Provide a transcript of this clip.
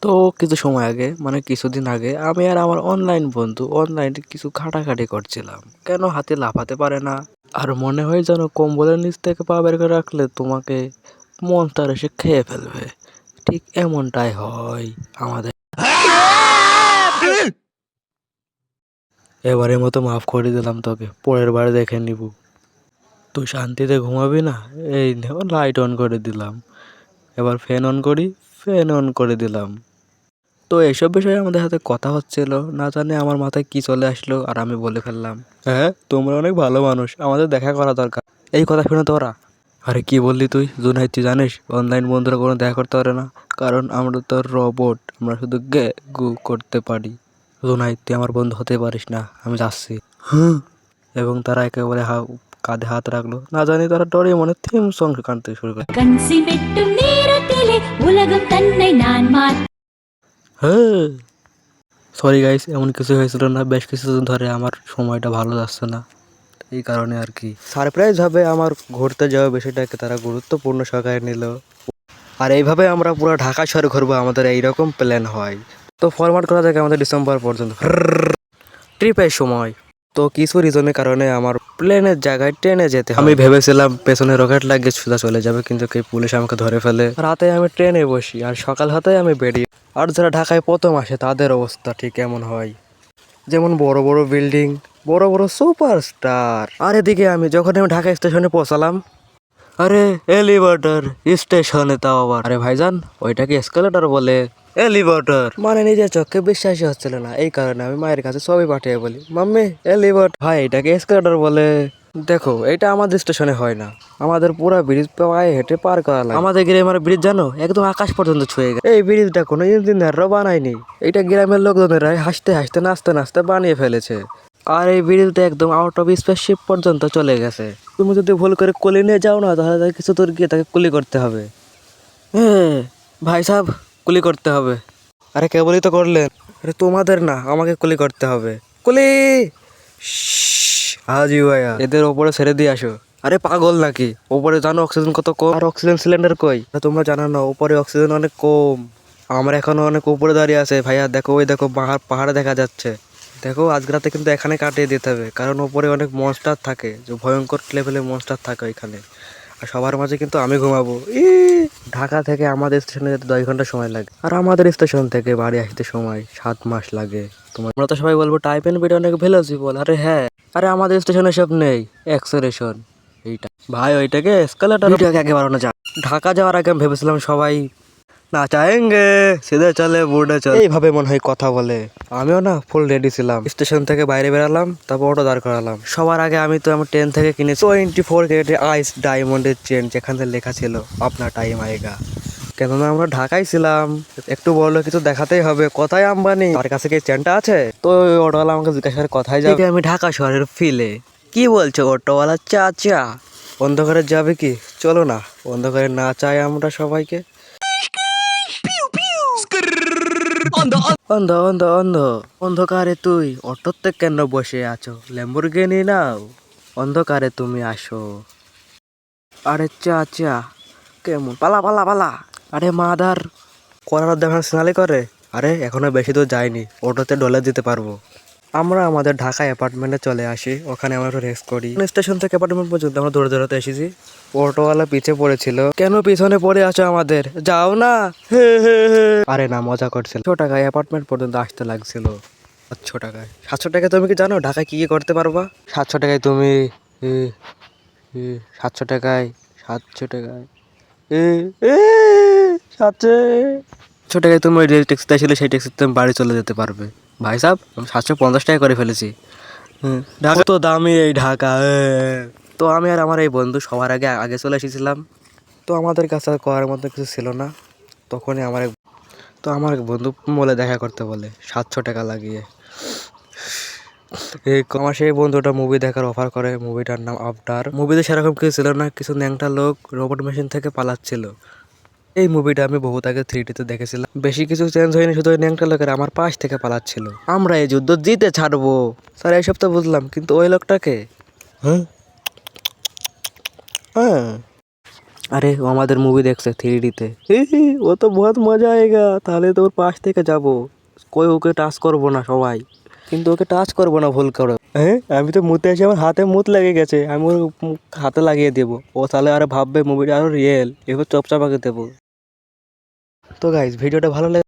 তো কিছু সময় আগে মানে কিছুদিন আগে আমি আর আমার অনলাইন বন্ধু অনলাইনে কিছু ঘাটাঘাটি করছিলাম। কেন হাতে লাফাতে পারে না, আর মনে হয় যেন কম্বলের নিচ থেকে পা বের করে রাখলে তোমাকে মনস্টার এসে খেয়ে ফেলবে। ঠিক এমনটাই হয় আমাদের। এবারের মতো মাফ করে দিলাম তোকে, পরের বার দেখে নিব। তুই শান্তিতে ঘুমাবি না? এই লাইট অন করে দিলাম, এবার ফ্যান অন করি, ফ্যান অন করে দিলাম। তো এসব বিষয়ে আমাদের হাতে কথা হচ্ছিল, না জানি আমার মাথায় কি চলে আসলো আর আমি বলে ফেললাম, হ্যাঁ তোমরা অনেক ভালো মানুষ, আমাদের দেখা করা দরকার। এই কথা শুনে তোরা, আরে কি বললি তুই জুনাইদ? তুই জানিস অনলাইন বন্ধুরা কোনো দেখা করতে পারে না, কারণ আমরা তো রোবট, আমরা শুধু গে গু করতে পারি। জুনাইদ তুই আমার বন্ধু হতে পারিস না, আমি যাচ্ছি। হুম। এবং তারা একেবারে কাঁধে হাত রাখলো, না জানি তারা ডরে মনে থিম সং কাঁদতে শুরু করে। হ্যাঁ, সরি গাইস, এমন কিছু হয়েছিল না, বেশ কিছুদিন ধরে আমার সময়টা ভালো যাচ্ছে না, এই কারণে আর কি। সারপ্রাইজ ভাবে আমার ঘুরতে যাওয়া বিষয়টাকে তারা গুরুত্বপূর্ণ সহকারে নিল, আর এইভাবে আমরা পুরো ঢাকা শহরে ঘুরবো, আমাদের এইরকম প্ল্যান হয়। তো ফরওয়ার্ড করা যায় আমাদের ডিসেম্বর পর্যন্ত ট্রিপের সময়। তো কিছু রিজনের কারণে আমার প্লেনের জায়গায় ট্রেনে যেতে হয়। আমি ভেবেছিলাম পেছনে রকেট লাগিয়ে সোজা চলে যাবে, কিন্তু কি পুলিশ আমাকে ধরে ফেলে। রাতে আমি ট্রেনে বসি আর সকাল হতেই আমি বেরিয়ে। আর যারা ঢাকায় প্রথম আসে তাদের অবস্থা ঠিক এমন হয়, যেমন বড় বড় বিল্ডিং, বড় বড় সুপারস্টার। আর এদিকে আমি যখন আমি ঢাকা স্টেশনে পৌঁছালাম, আরে এলিভেটর স্টেশনে, তাও আবার। আরে ভাইজান, ওইটাকে এসকেলেটর বলে, এলিভেটর মানে নিজের চোখে বিশ্বাসই হচ্ছিল না। এই কারণে আমি মায়ের কাছে ছবি পাঠিয়ে বলি, মাম্মি এলিভেটর, ভাই এটাকে এসকেলেটর বলে। দেখো এটা আমাদের স্টেশনে হয় না, আমাদের পুরো ব্রিজ পায়ে হেঁটে পার করা লাগে। আমাদের গ্রামের ব্রিজ জানো একদম আকাশ পর্যন্ত ছুঁয়ে গেছে। এই ব্রিজটা কোনো ইঞ্জিনিয়াররা বানায়নি, এটা গ্রামের লোকজনেরাই হাসতে হাসতে নাচতে নাচতে বানিয়ে ফেলেছে। আর এই ব্রিজটা একদম আউট অফ স্পেসশিপ পর্যন্ত চলে গেছে। তুমি যদি ভুল করে কুলি নিয়ে যাও না, তাহলে কিছু দূর গিয়ে তাকে কুলি করতে হবে। হ্যাঁ ভাই সাহেব, কুলি করতে হবে। আরে কেবলই তো করলেন। আরে তোমাদের না, আমাকে কুলি করতে হবে। কুলি হাজি ভাইয়া, এদের ওপরে ছেড়ে দিয়ে আসো। আরে পাগল নাকি? ওপরে জানো অক্সিজেন কত কম, আর অক্সিজেন সিলিন্ডার কই? তোমরা জানো না ওপরে অক্সিজেন অনেক কম। আমরা এখনো অনেক উপরে দাঁড়িয়ে আছে ভাইয়া, দেখো ওই দেখো পাহাড় দেখা যাচ্ছে। দেখো আজকে রাতে কিন্তু এখানে কাটিয়ে দিতে হবে, কারণ ওপরে অনেক মনস্টার থাকে, যে ভয়ঙ্কর লেভেলের মনস্টার থাকে ওইখানে। আর সবার মাঝে কিন্তু আমি ঘুমাবো। ঢাকা থেকে আমাদের স্টেশনে যেতে 10 ঘন্টা সময় লাগে, আর আমাদের স্টেশন থেকে বাড়ি আসতে সময় 7 মাস লাগে। তোমরা তো সবাই বলবো টাইপ এন্ড বিট অনেক ভেলোসিবল, আরে হ্যাঁ, আরে আমাদের স্টেশনে সব নেই, এক্সেলেশন এইটা। ভাই ওইটাকে এসকালেটর আগে বাড়ানো যায়। ঢাকা যাওয়ার আগে আমি ভেবেছিলাম সবাই না চাহেঙ্গে সিধে চলে বুড়ে চলে, এইভাবে মনে হয় কথা বলে। আমিও না ফুল রেডি ছিলাম, স্টেশন থেকে বাইরে বেরালাম, তারপর অটো দাঁড় করালাম। সবার আগে আমি তো আমার ট্রেন থেকে কিনেছি 24 ক্যারেটের আইস ডায়মন্ডের চেন, যেখানে লেখা ছিল আপনার টাইম আয়েগা। কেননা আমরা ঢাকায় ছিলাম, একটু বড় কিছু দেখাতেই হবে। কোথায় আম্বানি, তার কাছে কি চেনটা আছে? তো ওই অটোওয়ালা আমাকে জিজ্ঞাসা করে কোথায় যাবে, আমি ঢাকা শহরের ফিলে। কি বলছো অটোওয়ালা চাচা, অন্ধকারে যাবে কি? চলো না, অন্ধকারে না চাই আমরা সবাইকে। অন্ধ অন্ধ অন্ধ অন্ধ অন্ধকারে তুই অটোতে কেন বসে আছো? ল্যাম্বরগিনি নাও, অন্ধকারে তুমি আসো। আরে চাচা কেমন, পালা পালা পালা। আরে মাদার করার দেখা স্নালি করে। আরে এখনো বেশি দূর যায়নি, অটোতে ডলে দিতে পারবো। আমরা আমাদের ঢাকা অ্যাপার্টমেন্টে চলে আসি, ওখানে আমরা একটু রেস্ট করি। স্টেশন থেকে অ্যাপার্টমেন্ট পর্যন্ত আমরা দৌড়ে দৌড়াতে এসেছি। অটোওয়ালা পিছে পড়েছিল, কেন পিছনে পড়ে আছো আমাদের, যাও না। আরে না, মজা করছিল। 700 টাকায় অ্যাপার্টমেন্ট পর্যন্ত আসতে লাগছিল। 700 টাকায়, 700 টাকায় তুমি কি জানো ঢাকায় কি কি করতে পারবা? 700 টাকায় তুমি 700 টাকায়, 700 টাকায় 700 টাকায় তুমি ওই যে ট্যাক্সিতে ছিল, সেই ট্যাক্সিতে তুমি বাড়ি চলে যেতে পারবে। ভাই সাহেব আমি 750 টাকা করে ফেলেছি। ঢাকা তো দামি, এই ঢাকা। তো আমি আর আমার এই বন্ধু সবার আগে আগে চলে এসেছিলাম। তো আমাদের কাছে আর করার মতো কিছু ছিল না। তখনই আমার এক বন্ধু মলে দেখা করতে বলে 700 টাকা লাগিয়ে। আমার সেই বন্ধুটা মুভি দেখার অফার করে, মুভিটার নাম আফটার। মুভিতে সেরকম কিছু ছিল না, কিছু ন্যাংটা লোক রোবট মেশিন থেকে পালাচ্ছিল। এই মুভিটা আমি বহুত আগে 3D-তে দেখেছিলাম, বেশি কিছু চেঞ্জ হয়নি, শুধু ওই ন্যাংটা লোকের আমার পাশ থেকে পালাচ্ছিল। আমরা এই যুদ্ধ জিতে ছাড়বো স্যার, এইসব তো বুঝলাম, কিন্তু ওই লোকটাকে হ্যাঁ হ্যাঁ আরে ও আমাদের মুভি দেখছে 3D-তে। ও তো বহুত মজা আয়েগা, তাহলে তো ওর পাশ থেকে যাবো, কই ওকে টাচ করবো না সবাই, কিন্তু ওকে টাচ করবো না ভুল করে। হ্যাঁ আমি তো মুতে আছি, আমার হাতে মুত লেগে গেছে, আমি ওর হাতে লাগিয়ে দেবো, ও তাহলে আরে ভাববে মুভিটা আরো রিয়েল, এবার চপচাপাকে দেবো। তো গাইস ভিডিওটা ভালো লাগে।